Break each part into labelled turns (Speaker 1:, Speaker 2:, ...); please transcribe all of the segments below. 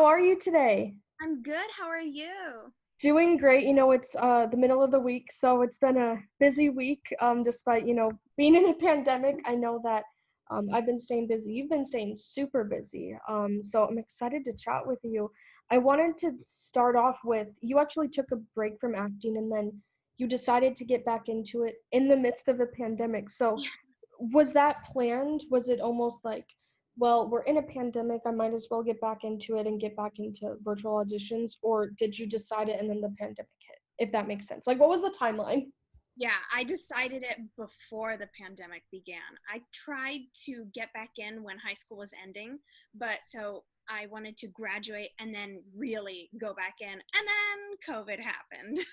Speaker 1: How are you today?
Speaker 2: I'm good. How are you?
Speaker 1: Doing great. It's the middle of the week, so it's been a busy week. Despite, being in a pandemic, I know that I've been staying busy. You've been staying super busy. So I'm excited to chat with you. I wanted to start off with you actually took a break from acting and then you decided to get back into it in the midst of a pandemic. So
Speaker 2: Yeah.
Speaker 1: was that planned? Was it almost like, well, we're in a pandemic, I might as well get back into it and get back into virtual auditions? Or did you decide it and then the pandemic hit, if that makes sense? Like, what was the timeline?
Speaker 2: Yeah, I decided it before the pandemic began. I tried to get back in when high school was ending, but so I wanted to graduate and then really go back in, and then COVID happened.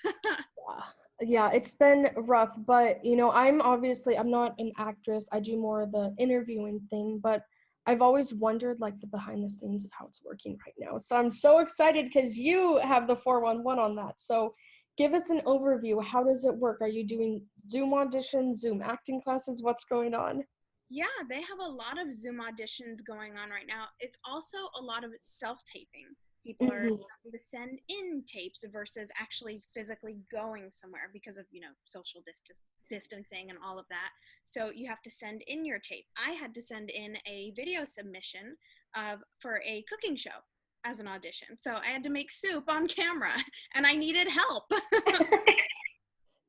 Speaker 1: Yeah, it's been rough, but I'm not an actress. I do more of the interviewing thing, but I've always wondered like the behind the scenes of how it's working right now. So I'm so excited because you have the 411 on that. So give us an overview. How does it work? Are you doing Zoom auditions, Zoom acting classes? What's going on?
Speaker 2: Yeah, they have a lot of Zoom auditions going on right now. It's also a lot of self-taping. People are
Speaker 1: Hmm.
Speaker 2: having to send in tapes versus actually physically going somewhere because of, social distancing and all of that. So you have to send in your tape. I had to send in a video submission for a cooking show as an audition. So I had to make soup on camera and I needed help.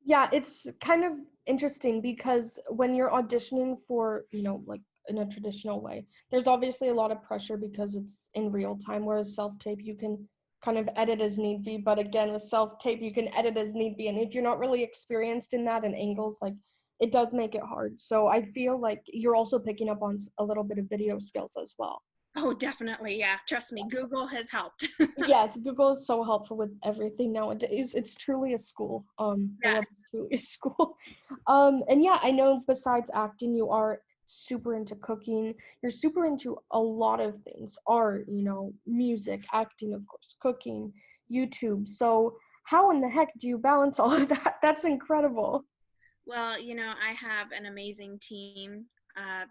Speaker 1: Yeah, it's kind of interesting because when you're auditioning for, like in a traditional way, there's obviously a lot of pressure because it's in real time, whereas self-tape, you can kind of edit as need be. But again, with self-tape, you can edit as need be. And if you're not really experienced in that and angles, like it does make it hard. So I feel like you're also picking up on a little bit of video skills as well.
Speaker 2: Oh, definitely. Yeah. Trust me, Google has helped.
Speaker 1: Yes, Google is so helpful with everything nowadays. It's truly a school. The
Speaker 2: Yeah.
Speaker 1: web is truly a school. And yeah, I know besides acting, you are super into cooking. You're super into a lot of things, art, music, acting, of course, cooking, YouTube. So how in the heck do you balance all of that? That's incredible.
Speaker 2: Well, I have an amazing team. Uh,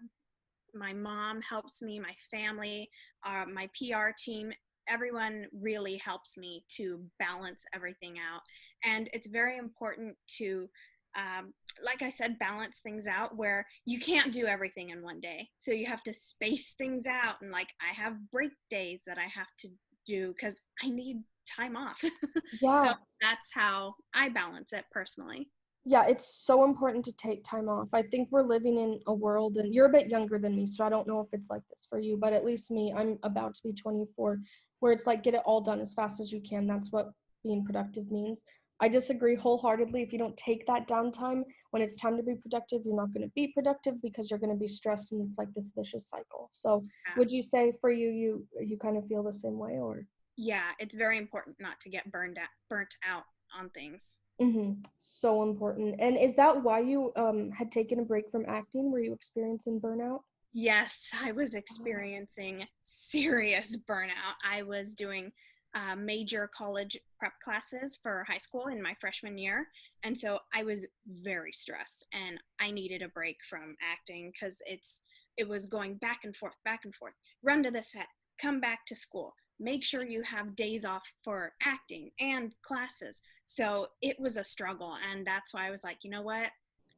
Speaker 2: my mom helps me, my family, my PR team. Everyone really helps me to balance everything out. And it's very important to, like I said, balance things out where you can't do everything in one day. So you have to space things out. And like I have break days that I have to do because I need time off. So
Speaker 1: Yeah.
Speaker 2: that's how I balance it personally.
Speaker 1: Yeah, it's so important to take time off. I think we're living in a world, and you're a bit younger than me, so I don't know if it's like this for you, but at least me, I'm about to be 24, where it's like get it all done as fast as you can. That's what being productive means. I disagree wholeheartedly. If you don't take that downtime when it's time to be productive, you're not going to be productive because you're going to be stressed, and it's like this vicious cycle. So, would you say for you, you kind of feel the same way, or?
Speaker 2: Yeah, it's very important not to get burnt out on things.
Speaker 1: So important. And is that why you had taken a break from acting? Were you experiencing burnout?
Speaker 2: Yes, I was
Speaker 1: Oh.
Speaker 2: experiencing serious burnout. I was doing major college prep classes for high school in my freshman year. And so I was very stressed and I needed a break from acting because it was going back and forth. Run to the set, come back to school, make sure you have days off for acting and classes. So it was a struggle. And that's why I was like, you know what?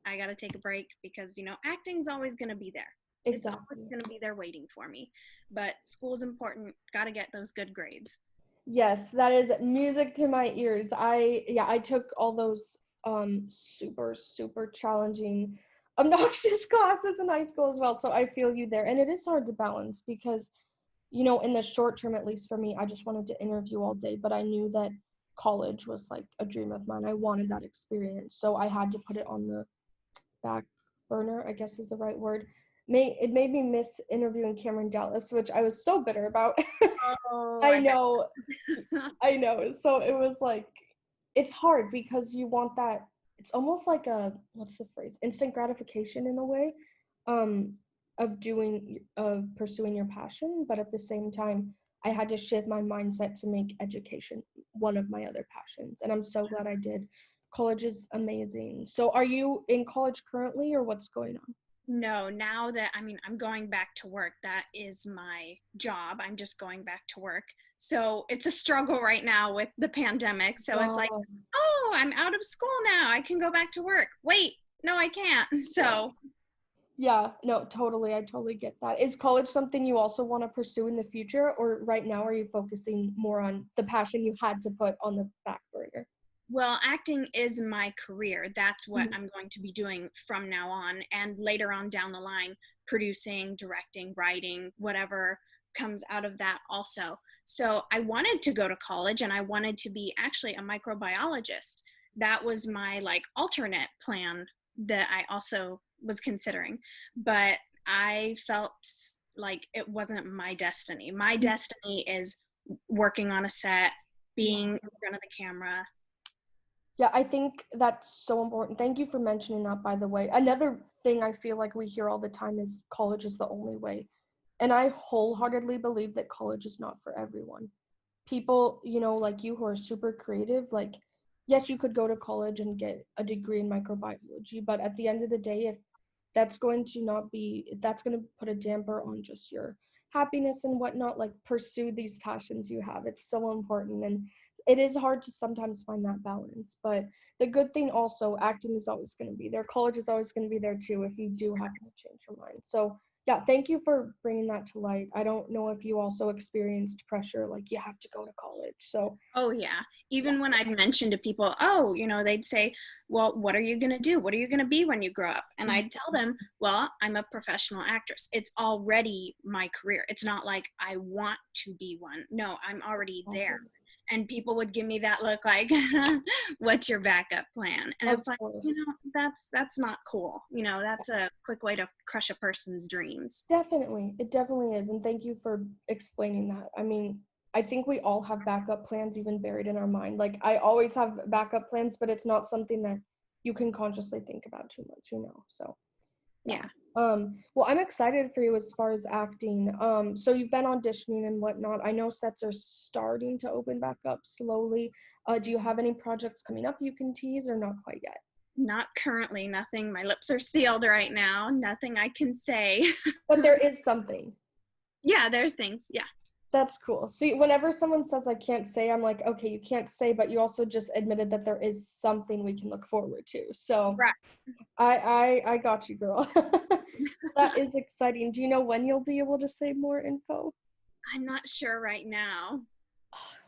Speaker 2: I got to take a break because, acting's always going to be there. It's always
Speaker 1: Exactly.
Speaker 2: going to be there waiting for me. But school's important. Got to get those good grades.
Speaker 1: Yes, that is music to my ears. I took all those super super challenging obnoxious classes in high school as well. So I feel you there. And it is hard to balance because in the short term, at least for me, I just wanted to interview all day, but I knew that college was like a dream of mine. I wanted that experience. So I had to put it on the back burner, I guess is the right word. It made me miss interviewing Cameron Dallas, which I was so bitter about.
Speaker 2: Oh,
Speaker 1: I
Speaker 2: I bet.
Speaker 1: know, I know. So it was like, it's hard because you want that. It's almost like what's the phrase? Instant gratification in a way, um, of pursuing your passion. But at the same time, I had to shift my mindset to make education one of my other passions. And I'm so glad I did. College is amazing. So are you in college currently or what's going on?
Speaker 2: No, now that, I'm going back to work. That is my job. I'm just going back to work. So it's a struggle right now with the pandemic. So it's like,
Speaker 1: Wow.
Speaker 2: oh, I'm out of school now. I can go back to work. Wait, no, I can't.
Speaker 1: Yeah.
Speaker 2: So
Speaker 1: Yeah, no, totally. I totally get that. Is college something you also want to pursue in the future, or right now are you focusing more on the passion you had to put on the back burner?
Speaker 2: well, acting is my career. That's what
Speaker 1: Mhm.
Speaker 2: I'm going to be doing from now on. And later on down the line, producing, directing, writing, whatever comes out of that also. So I wanted to go to college and I wanted to be actually a microbiologist. That was my like alternate plan that I also was considering. But I felt like it wasn't my destiny. My destiny is working on a set, being in front of the camera.
Speaker 1: Yeah, I think that's so important. Thank you for mentioning that, by the way. Another thing I feel like we hear all the time is college is the only way. And I wholeheartedly believe that college is not for everyone. People, like you who are super creative, like, yes, you could go to college and get a degree in microbiology, but at the end of the day, if that's going to put a damper on just your happiness and whatnot, like pursue these passions you have. It's so important. And it is hard to sometimes find that balance. But the good thing also, acting is always going to be there. College is always going to be there too if you do happen to change your mind. So yeah, thank you for bringing that to light. I don't know if you also experienced pressure, like you have to go to college. So
Speaker 2: Oh, yeah.
Speaker 1: yeah.
Speaker 2: Even when I mentioned to people, oh, they'd say, well, what are you going to do? What are you going to be when you grow up? And I'd tell them, well, I'm a professional actress. It's already my career. It's not like I want to be one. No, I'm already there. And people would give me that look like, what's your backup plan? And
Speaker 1: Of
Speaker 2: it's like,
Speaker 1: course.
Speaker 2: that's not cool. That's a quick way to crush a person's dreams.
Speaker 1: Definitely. It definitely is. And thank you for explaining that. I mean, I think we all have backup plans even buried in our mind. Like I always have backup plans, but it's not something that you can consciously think about too much. So yeah.
Speaker 2: Yeah.
Speaker 1: Well, I'm excited for you as far as acting. So you've been auditioning and whatnot. I know sets are starting to open back up slowly. Do you have any projects coming up you can tease or not quite yet?
Speaker 2: Not currently, nothing. My lips are sealed right now. Nothing I can say.
Speaker 1: But there is something.
Speaker 2: Yeah, there's things. Yeah.
Speaker 1: That's cool. See, whenever someone says I can't say, I'm like, okay, you can't say, but you also just admitted that there is something we can look forward to. So
Speaker 2: Right.
Speaker 1: I got you, girl. That is exciting. Do you know when you'll be able to say more info?
Speaker 2: I'm not sure right now.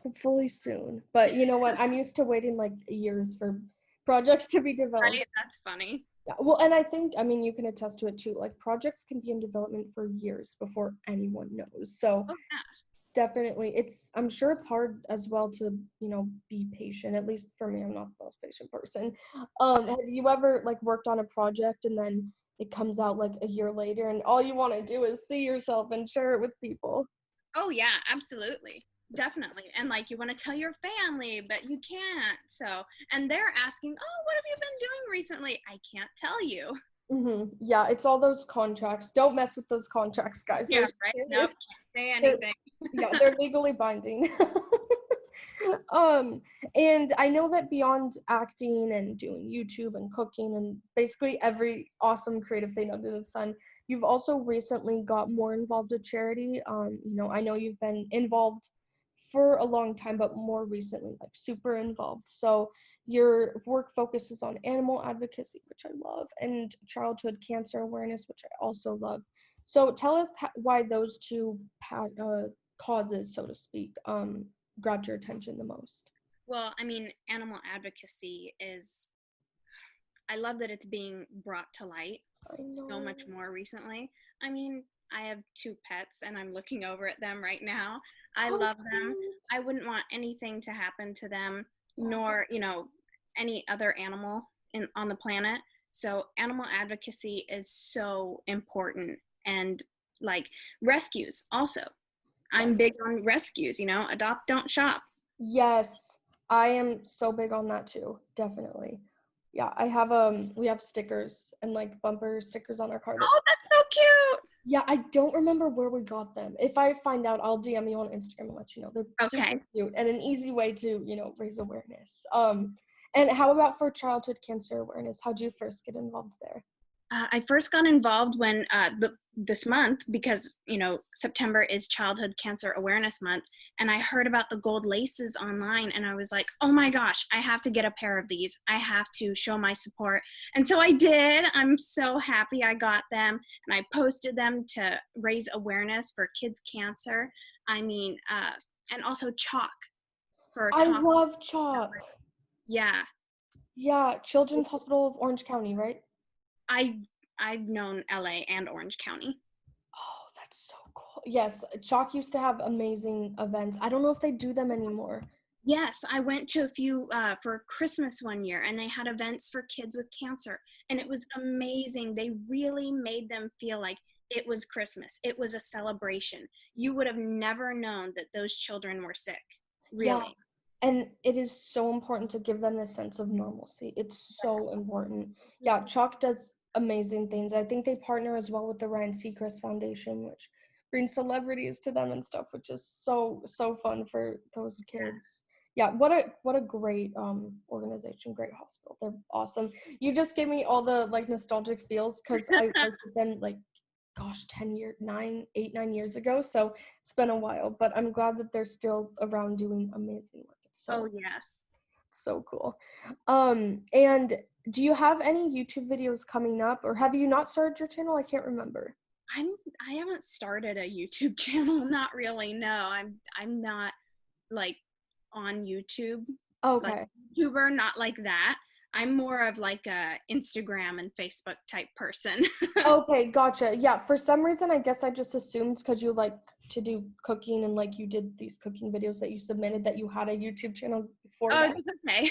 Speaker 1: Hopefully soon. But you know what? I'm used to waiting like years for projects to be developed.
Speaker 2: Right? That's funny.
Speaker 1: Yeah, well, and I think, I mean, you can attest to it too. Like projects can be in development for years before anyone knows. So
Speaker 2: Oh, yeah.
Speaker 1: definitely, I'm sure it's hard as well to, be patient. At least for me, I'm not the most patient person. Have you ever like worked on a project and then it comes out like a year later and all you want to do is see yourself and share it with people?
Speaker 2: Oh, yeah, absolutely. Definitely. And like you want to tell your family, but you can't. So, and they're asking, oh, what have you been doing recently? I can't tell you.
Speaker 1: Yeah, it's all those contracts. Don't mess with those contracts, guys.
Speaker 2: Yeah,
Speaker 1: They're
Speaker 2: right. Nope.
Speaker 1: serious.
Speaker 2: Can't say
Speaker 1: They're,
Speaker 2: anything.
Speaker 1: yeah, they're legally binding. um, and I know that beyond acting and doing YouTube and cooking and basically every awesome creative thing under the sun, you've also recently got more involved with charity. I know you've been involved for a long time, but more recently, like super involved. So your work focuses on animal advocacy, which I love, and childhood cancer awareness, which I also love. So tell us why those two causes, so to speak, grabbed your attention the most.
Speaker 2: Well, animal advocacy is, I love that it's being brought to light
Speaker 1: I
Speaker 2: so
Speaker 1: know.
Speaker 2: much more recently. I mean, I have two pets and I'm looking over at them right now. I
Speaker 1: How
Speaker 2: love them.
Speaker 1: cute.
Speaker 2: I wouldn't want anything to happen to them,
Speaker 1: Yeah.
Speaker 2: nor, any other animal on the planet. So, animal advocacy is so important. And like rescues, also.
Speaker 1: Yeah.
Speaker 2: I'm big on rescues, adopt, don't shop.
Speaker 1: Yes, I am so big on that too. Definitely. Yeah, we have stickers and like bumper stickers on our car that,
Speaker 2: Oh, that's so cute.
Speaker 1: yeah, I don't remember where we got them. If I find out, I'll DM you on Instagram and let you know. They're super
Speaker 2: Okay.
Speaker 1: cute and an easy way to, raise awareness. And how about for childhood cancer awareness? How'd you first get involved there?
Speaker 2: I first got involved when this month, because September is Childhood Cancer Awareness Month, and I heard about the gold laces online, and I was like, oh my gosh, I have to get a pair of these. I have to show my support, and so I did. I'm so happy I got them, and I posted them to raise awareness for kids' cancer. I mean, and also chalk for
Speaker 1: I
Speaker 2: talk.
Speaker 1: love chalk.
Speaker 2: Yeah,
Speaker 1: Yeah, Children's Hospital of Orange County, right?
Speaker 2: I I've known LA and Orange County.
Speaker 1: Oh, that's so cool. Yes, Chalk used to have amazing events. I don't know if they do them anymore.
Speaker 2: Yes, I went to a few for Christmas one year, and they had events for kids with cancer, and it was amazing. They really made them feel like it was Christmas. It was a celebration. You would have never known that those children were sick,
Speaker 1: Yeah,
Speaker 2: really.
Speaker 1: and it is so important to give them this sense of normalcy. It's so important. Yeah, Chalk does amazing things. I think they partner as well with the Ryan Seacrest Foundation, which brings celebrities to them and stuff, which is so fun for those kids. Yeah, what a great organization, great hospital. They're awesome. You just gave me all the like nostalgic feels because I worked with them like gosh 9 years ago, so it's been a while, but I'm glad that they're still around doing amazing work. It's
Speaker 2: Oh,
Speaker 1: so
Speaker 2: yes.
Speaker 1: so cool. And do you have any YouTube videos coming up, or have you not started your channel? I can't remember.
Speaker 2: I haven't started a YouTube channel, not really. No, I'm not like on YouTube, like
Speaker 1: Okay.
Speaker 2: YouTuber, not like that. I'm more of like a Instagram and Facebook type person.
Speaker 1: Okay, gotcha. Yeah, for some reason I guess I just assumed because you like to do cooking and like you did these cooking videos that you submitted that you had a YouTube channel before
Speaker 2: Oh,
Speaker 1: that.
Speaker 2: it's okay.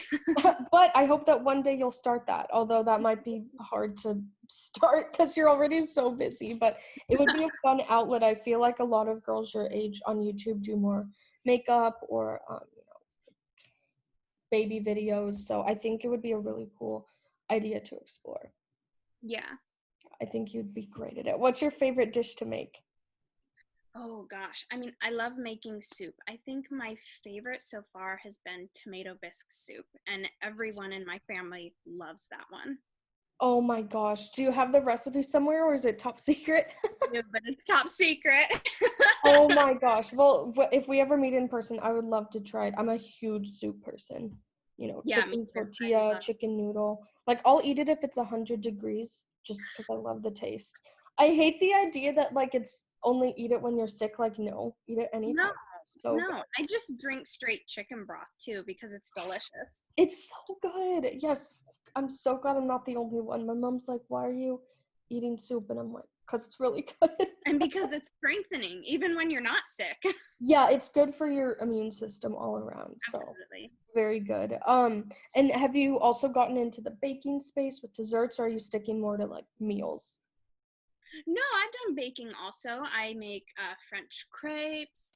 Speaker 1: But I hope that one day you'll start that, although that might be hard to start because you're already so busy. But it would be a fun outlet. I feel like a lot of girls your age on YouTube do more makeup or baby videos. So I think it would be a really cool idea to explore.
Speaker 2: Yeah.
Speaker 1: I think you'd be great at it. What's your favorite dish to make?
Speaker 2: Oh gosh. I mean, I love making soup. I think my favorite so far has been tomato bisque soup, and everyone in my family loves that one.
Speaker 1: Oh my gosh. Do you have the recipe somewhere or is it top secret?
Speaker 2: Yeah, but it's top secret.
Speaker 1: Oh my gosh. Well, if we ever meet in person, I would love to try it. I'm a huge soup person.
Speaker 2: Yeah, me
Speaker 1: Chicken
Speaker 2: too. I
Speaker 1: tortilla,
Speaker 2: love.
Speaker 1: chicken noodle. Like, I'll eat it if it's 100 degrees just because I love the taste. I hate the idea that, like, it's only eat it when you're sick. Like, no, eat it
Speaker 2: No,
Speaker 1: anytime. It's so good.
Speaker 2: no. I just drink straight chicken broth too because it's delicious.
Speaker 1: It's so good. Yes. I'm so glad I'm not the only one. My mom's like, why are you eating soup? And I'm like, because it's really good.
Speaker 2: And because it's strengthening even when you're not sick.
Speaker 1: Yeah, it's good for your immune system all around. So
Speaker 2: Absolutely.
Speaker 1: very good. And have you also gotten into the baking space with desserts, or are you sticking more to like meals?
Speaker 2: No, I've done baking also. I make French crepes.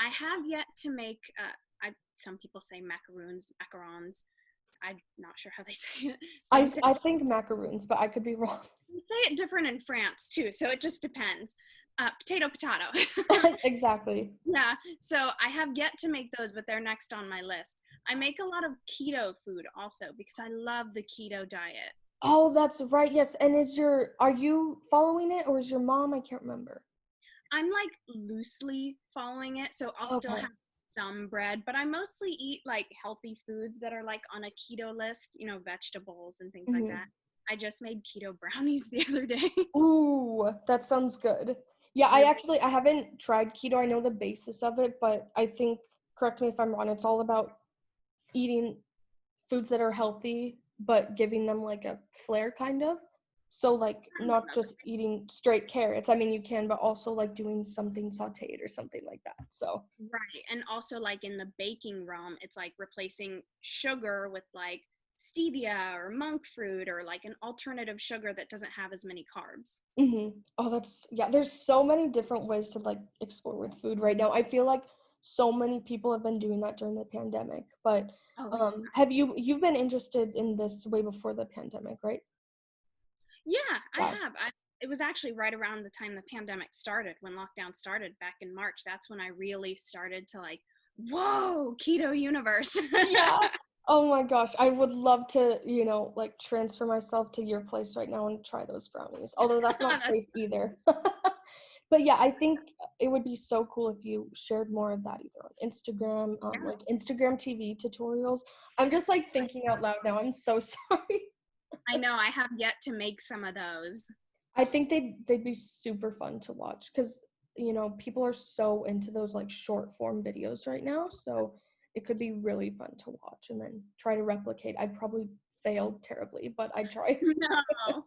Speaker 2: I have yet to make, some people say macarons. I'm not sure how they say it. Some say,
Speaker 1: I think macaroons, but I could be wrong.
Speaker 2: say it different in France too, so it just depends. Potato, potato.
Speaker 1: Exactly.
Speaker 2: Yeah, so I have yet to make those, but they're next on my list. I make a lot of keto food also because I love the keto diet.
Speaker 1: Oh, that's right. Yes. And are you following it or is your mom? I can't remember.
Speaker 2: I'm like loosely following it, so I'll still
Speaker 1: Okay.
Speaker 2: have some bread, but I mostly eat like healthy foods that are like on a keto list, vegetables and things like
Speaker 1: Hmm.
Speaker 2: that. I just made keto brownies the other day.
Speaker 1: Ooh, that sounds good. Yeah,
Speaker 2: Really?
Speaker 1: I haven't tried keto. I know the basis of it, but I think, correct me if I'm wrong, it's all about eating foods that are healthy, but giving them like a flair kind of. So like
Speaker 2: I don't
Speaker 1: not
Speaker 2: know.
Speaker 1: just eating straight carrots. I mean, you can, but also like doing something sauteed or something like that. So,
Speaker 2: Right. And also like in the baking realm, it's like replacing sugar with like stevia or monk fruit or like an alternative sugar that doesn't have as many carbs.
Speaker 1: oh, yeah, there's so many different ways to like explore with food right now. I feel like so many people have been doing that during the pandemic, but
Speaker 2: Oh,
Speaker 1: you've been interested in this way before the pandemic, right?
Speaker 2: yeah, I
Speaker 1: Wow.
Speaker 2: have. It was actually right around the time the pandemic started, when lockdown started back in March. That's when I really started to like, whoa, keto universe.
Speaker 1: Yeah. Oh my gosh, I would love to, like transfer myself to your place right now and try those brownies. Although that's not
Speaker 2: That's,
Speaker 1: safe either. But yeah, I think it would be so cool if you shared more of that either on Instagram,
Speaker 2: yeah,
Speaker 1: like Instagram TV tutorials. I'm just like
Speaker 2: like,
Speaker 1: thinking out loud now. I'm so sorry.
Speaker 2: I know I have yet to make some of those.
Speaker 1: I think they'd be super fun to watch because people are so into those like short form videos right now. So it could be really fun to watch and then try to replicate. I'd probably fail terribly, but I'd try.
Speaker 2: No.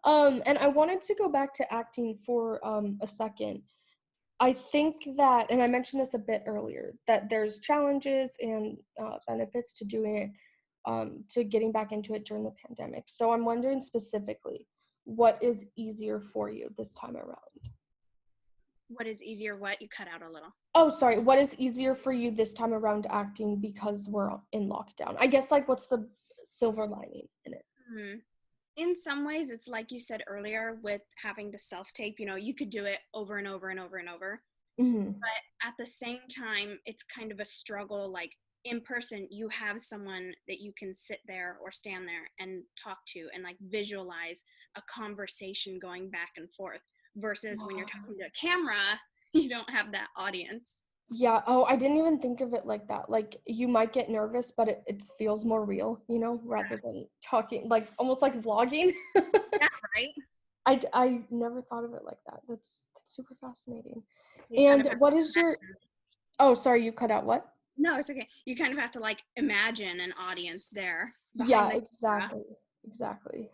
Speaker 1: And I wanted to go back to acting for a second. I think that, and I mentioned this a bit earlier, that there's challenges and benefits to doing it, to getting back into it during the pandemic. So I'm wondering specifically, what is easier for you this time around?
Speaker 2: What is easier? What? You cut out a little.
Speaker 1: Oh, sorry. What is easier for you this time around acting because we're in lockdown? I guess like what's the silver lining in it?
Speaker 2: Hmm. In some ways, it's like you said earlier with having to self-tape, you could do it over and over and over and over.
Speaker 1: Hmm.
Speaker 2: But at the same time, it's kind of a struggle. Like in person, you have someone that you can sit there or stand there and talk to and like visualize a conversation going back and forth versus when you're talking to a camera, you don't have that audience.
Speaker 1: Yeah. Oh, I didn't even think of it like that. Like you might get nervous, but it feels more real, rather than talking, like almost like vlogging.
Speaker 2: Yeah, right?
Speaker 1: I never thought of it like that. That's super fascinating.
Speaker 2: So you kind
Speaker 1: And
Speaker 2: of have
Speaker 1: what
Speaker 2: to
Speaker 1: is your, oh, sorry, you cut out what?
Speaker 2: no, it's okay. You kind of have to like imagine an audience there
Speaker 1: Yeah,
Speaker 2: behind the camera.
Speaker 1: exactly. Exactly.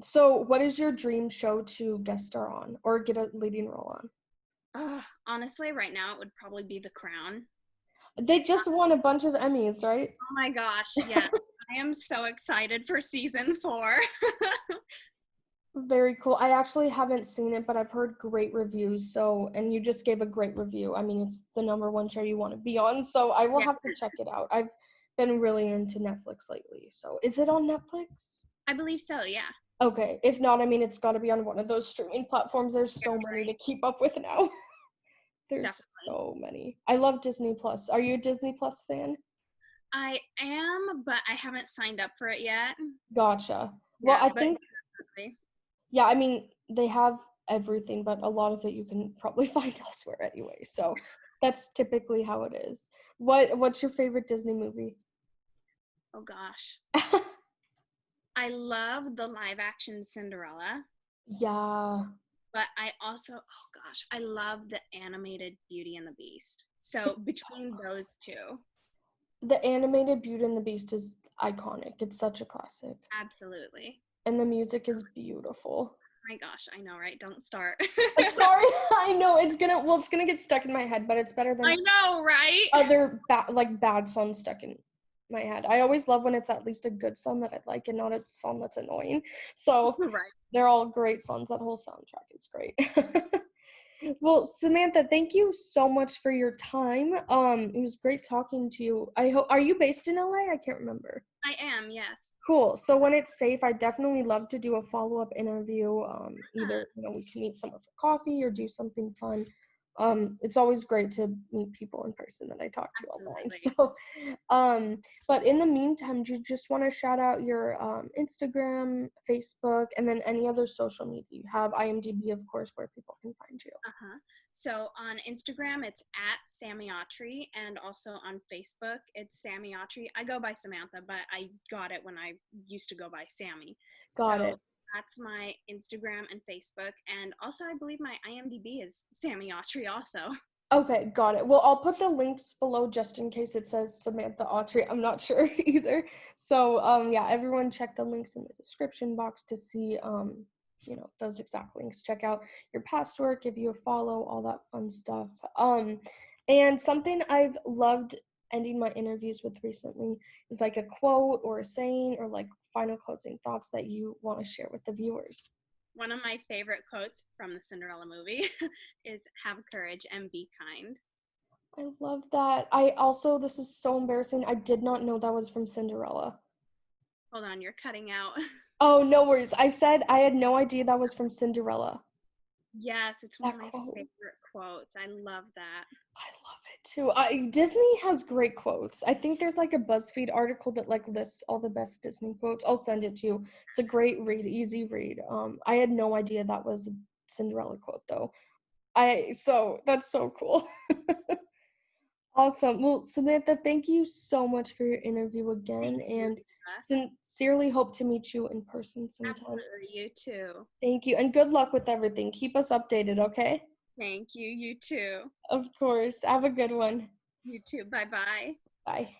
Speaker 1: So what is your dream show to guest star on or get a leading role on?
Speaker 2: Honestly, right now it would probably be The Crown.
Speaker 1: They just won a bunch of Emmys, right?
Speaker 2: Oh my gosh, yeah. I am so excited for season 4.
Speaker 1: Very cool. I actually haven't seen it, but I've heard great reviews. So, and you just gave a great review. I mean, it's the #1 show you want to be on. So I will
Speaker 2: Yeah,
Speaker 1: have to check it out. I've been really into Netflix lately. So is it on Netflix?
Speaker 2: I believe so, yeah.
Speaker 1: Okay. If not, I mean, it's got to be on one of those streaming platforms. There's
Speaker 2: Yeah,
Speaker 1: so many to keep up with now. There's
Speaker 2: definitely.
Speaker 1: so many. I love Disney Plus. Are you a Disney Plus fan?
Speaker 2: I am, but I haven't signed up for it yet.
Speaker 1: Gotcha. Well,
Speaker 2: Yeah,
Speaker 1: I
Speaker 2: but
Speaker 1: think,
Speaker 2: definitely.
Speaker 1: yeah, I mean, they have everything, but a lot of it you can probably find elsewhere anyway. So that's typically how it is. What's your favorite Disney movie?
Speaker 2: Oh gosh. I love the live action Cinderella,
Speaker 1: Yeah.
Speaker 2: but I also, oh gosh, I love the animated Beauty and the Beast. So between those two,
Speaker 1: The animated Beauty and the Beast is iconic. It's such a classic.
Speaker 2: absolutely.
Speaker 1: And the music is beautiful.
Speaker 2: My gosh, I know, right? Don't start.
Speaker 1: Sorry, I know it's gonna get stuck in my head, but it's better
Speaker 2: I
Speaker 1: than
Speaker 2: know, right?
Speaker 1: other bad songs stuck in my head. I always love when it's at least a good song that I like and not a song that's annoying. So
Speaker 2: Right.
Speaker 1: they're all great songs. That whole soundtrack is great. Well, Samantha, thank you so much for your time. It was great talking to you. I hope, are you based in LA? I can't remember.
Speaker 2: I am, yes.
Speaker 1: Cool. So when it's safe, I definitely love to do a follow-up interview. Either, we can meet somewhere for coffee or do something fun. It's always great to meet people in person that I talk to online.
Speaker 2: Absolutely.
Speaker 1: So, but in the meantime, do you just want to shout out your Instagram, Facebook, and then any other social media you have? IMDb, of course, where people can find you.
Speaker 2: Uh-huh. So on Instagram, it's at Sammy Autry, and also on Facebook, it's Sammy Autry. I go by Samantha, but I got it when I used to go by Sammy.
Speaker 1: Got
Speaker 2: So
Speaker 1: it.
Speaker 2: that's my Instagram and Facebook, and also I believe my IMDb is Sammy Autry also.
Speaker 1: Okay, got it. Well, I'll put the links below just in case it says Samantha Autry. I'm not sure either. So, yeah, everyone check the links in the description box to see, those exact links. Check out your past work, give you a follow, all that fun stuff. And something I've loved ending my interviews with recently is like a quote or a saying or like final closing thoughts that you want to share with the viewers.
Speaker 2: One of my favorite quotes from the Cinderella movie is have courage and be kind.
Speaker 1: I love that. This is so embarrassing. I did not know that was from Cinderella.
Speaker 2: Hold on, you're cutting out.
Speaker 1: Oh, no worries. I said I had no idea that was from Cinderella.
Speaker 2: Yes, it's one
Speaker 1: That
Speaker 2: of my
Speaker 1: quote.
Speaker 2: favorite quotes. I love that.
Speaker 1: I love too. Disney has great quotes. I think there's like a BuzzFeed article that like lists all the best Disney quotes. I'll send it to you. It's a great read, easy read. I had no idea that was a Cinderella quote though. So that's so cool. Awesome. Well, Samantha, thank you so much for your interview
Speaker 2: Thank
Speaker 1: again,
Speaker 2: you,
Speaker 1: and
Speaker 2: Eva.
Speaker 1: sincerely hope to meet you in person sometime.
Speaker 2: Absolutely, you too.
Speaker 1: Thank you, and good luck with everything. Keep us updated, okay?
Speaker 2: Thank you, you too.
Speaker 1: Of course. Have a good one.
Speaker 2: You too. Bye bye.
Speaker 1: Bye.